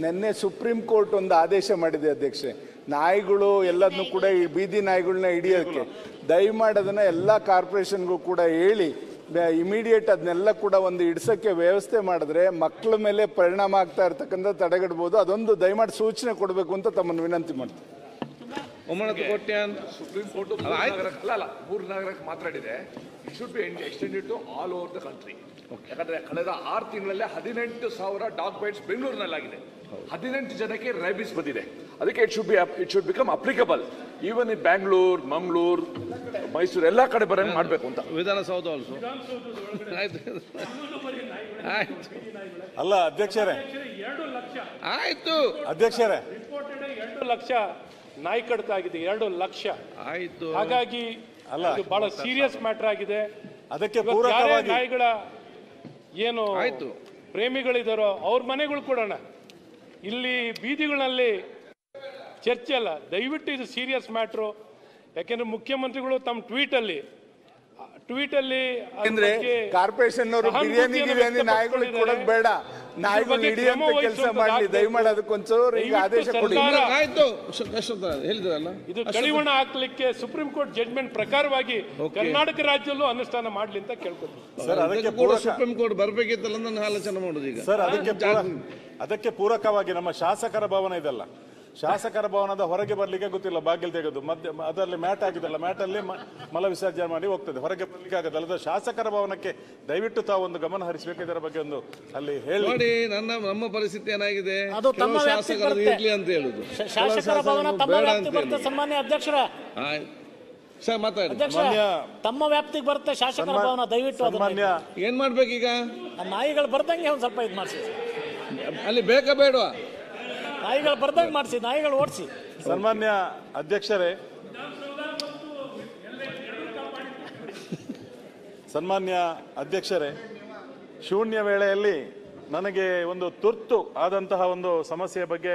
ನಿನ್ನೆ supreme court ಒಂದು ಆದೇಶ ಮಾಡಿದೆ ಅಧ್ಯಕ್ಷೆ, ನಾಯಿಗಳು ಎಲ್ಲದನ್ನು ಕೂಡ ಈ ಬೀದಿ ನಾಯಿಗಳನ್ನ ಹಿಡಿಯೋಕ್ಕೆ ದಯಮಾಡಿ ಅದನ್ನ ಎಲ್ಲ ಕಾರ್ಪೊರೇಷನ್ಗೂ ಕೂಡ ಹೇಳಿ ಇಮಿಡಿಯೇಟ್ ಅದನ್ನೆಲ್ಲ ಕೂಡ ಒಂದು ಹಿಡ್ಸಕ್ಕೆ ವ್ಯವಸ್ಥೆ ಮಾಡಿದ್ರೆ ಮಕ್ಕಳ ಮೇಲೆ ಪರಿಣಾಮ ಆಗ್ತಾ ಇರ್ತಕ್ಕಂಥ ತಡೆಗಟ್ಟಬಹುದು. ಅದೊಂದು ದಯಮಾಡಿ ಸೂಚನೆ ಕೊಡಬೇಕು ಅಂತ ತಮ್ಮನ್ನು ವಿನಂತಿ ಮಾಡ್ತೀನಿ. ಸುಪ್ರೀಂ ಕೋರ್ಟ್ ಮೂರು ನಗರಕ್ಕೆ ಮಾತಾಡಿದೆ. It should be extended to all over the country. ಯಾಕಂದ್ರೆ ಕಳೆದ 6 ತಿಂಗಳಲ್ಲೇ 18,000 ಡಾಗ್ ಬೈಟ್ಸ್ ಬೆಂಗಳೂರಿನಲ್ಲಾಗಿದೆ. 18 ಜನಕ್ಕೆ ರೈಬಿಸ್ ಬಂದಿದೆ. ಅದಕ್ಕೆ it should become applicable even in Bangalore, Mangaluru, Mysuru ಎಲ್ಲ ಕಡೆ ಬರಂಗೆ ಮಾಡಬೇಕು ಅಂತ. ವಿಧಾನಸೌಧ ಆಲ್ಸೋ. ಅಲ್ಲ ಅಧ್ಯಕ್ಷರೇ, 2 ಲಕ್ಷ ಆಯ್ತು ಅಧ್ಯಕ್ಷರೇ, 2 ಲಕ್ಷ ನಾಯಿ ಕಡಿತ ಆಗಿದೆ. 2 ಲಕ್ಷ ಆಯ್ತು. ಹಾಗಾಗಿ ಇದು ಬಹಳ ಸೀರಿಯಸ್ ಮ್ಯಾಟರ್ ಆಗಿದೆ. ಅದಕ್ಕೆ ಯಾರೇ ಪೂರಕವಾಗಿ ನಾಯಿಗಳ ಏನು ಆಯ್ತು ಪ್ರೇಮಿಗಳಿದಾರೋ ಅವ್ರ ಮನೆಗಳು ಕೊಡೋಣ. ಇಲ್ಲಿ ಬೀದಿಗಳಲ್ಲಿ ಚರ್ಚೆ ಅಲ್ಲ, ದಯವಿಟ್ಟು ಇದು ಸೀರಿಯಸ್ ಮ್ಯಾಟ್ರು. ಯಾಕೆಂದ್ರೆ ಮುಖ್ಯಮಂತ್ರಿಗಳು ತಮ್ಮ ಟ್ವೀಟ್ ಅಲ್ಲಿ ಅಂದ್ರೆ ಕಾರ್ಪೊರೇಷನ್ ಅವರು ಬಿರಿಯಾನಿ ನಾಯಿಗಳಿಗೆ ಕೊಡೋದು ಬೇಡ, ನಾಯಿಗಳು ಹಿಡಿಯುವಂತ ಕೆಲಸ ಮಾಡಲಿ ದಯಮಾಡಿ. ಅದಕ್ಕೊಂಚೂರು ಈಗ ಆದೇಶ ಕೊಡಿ. ಆಯ್ತು ಹೇಳಿದ್ರಲ್ಲ, ಇದು ಕಡಿವಾಣ ಹಾಕ್ಲಿಕ್ಕೆ ಸುಪ್ರೀಂ ಕೋರ್ಟ್ ಜಡ್ಜ್ಮೆಂಟ್ ಪ್ರಕಾರವಾಗಿ ಕರ್ನಾಟಕ ರಾಜ್ಯದಲ್ಲೂ ಅನುಷ್ಠಾನ ಮಾಡ್ಲಿ ಅಂತ ಕೇಳ್ಕೊತೀನಿ. ಸರ್ ಅದಕ್ಕೆ ಕೂಡ ಸುಪ್ರೀಂ ಕೋರ್ಟ್ ಬರ್ಬೇಕಿತ್ತಲ್ಲ ನನ್ನ ಆಲೋಚನೆ ಮಾಡೋದು ಈಗ. ಸರ್ ಅದಕ್ಕೆ ಪೂರಕವಾಗಿ ನಮ್ಮ ಶಾಸಕರ ಭವನ ಇದೆಲ್ಲ, ಶಾಸಕರ ಭವನದ ಹೊರಗೆ ಬರ್ಲಿಕ್ಕೆ ಗೊತ್ತಿಲ್ಲ, ಬಾಗಿಲು ತೆಗೆದು ಅದರಲ್ಲಿ ಮ್ಯಾಟ್ ಆಗಿದೆಲ್ಲ, ಮ್ಯಾಟ್ ಅಲ್ಲಿ ಮಲ ವಿಸರ್ಜನೆ ಮಾಡಿ ಹೋಗ್ತದೆ, ಹೊರಗೆ ಬರ್ಲಿಕ್ಕೆ ಆಗೋದಲ್ಲ. ಅದು ಶಾಸಕರ ಭವನಕ್ಕೆ ದಯವಿಟ್ಟು ತಾವು ಒಂದು ಗಮನ ಹರಿಸಬೇಕು. ಇದರ ಬಗ್ಗೆ ಒಂದು ಅಲ್ಲಿ ಹೇಳಿ ನೋಡಿ. ನಮ್ಮ ಪರಿಸ್ಥಿತಿ ಏನಾಗಿದೆ, ಅದು ತಮ್ಮ ಶಾಸಕರು ಇರ್ಲಿ ಅಂತ ಹೇಳುದು, ಶಾಸಕರ ಭವನ ತಮ್ಮ ವ್ಯಾಪ್ತಿಗೆ ಬರುತ್ತೆ. ಸನ್ಮಾನ್ಯ ಅಧ್ಯಕ್ಷರ ಮಾತಾಡಿ, ತಮ್ಮ ವ್ಯಾಪ್ತಿಗೆ ಬರುತ್ತೆ ಶಾಸಕರ ಭವನ. ದಯವಿಟ್ಟು ಏನ್ ಮಾಡ್ಬೇಕೀಗ? ನಾಯಿಗಳು ಬರ್ದಂಗೆ ಒಂದ್ ಸ್ವಲ್ಪ ಇದು ಮಾಡಿಸಿ, ಅಲ್ಲಿ ಬೇಕಾ ಬೇಡವಾ? ನಾಯಿಗಳು ಬರ್ದಂಗೆ ಮಾಡಿಸಿ, ನಾಯಿಗಳು ಓಡಿಸಿ. ಸನ್ಮಾನ್ಯ ಅಧ್ಯಕ್ಷರೇ, ಶೂನ್ಯ ವೇಳೆಯಲ್ಲಿ ನನಗೆ ಒಂದು ತುರ್ತು ಆದಂತಹ ಒಂದು ಸಮಸ್ಯೆಯ ಬಗ್ಗೆ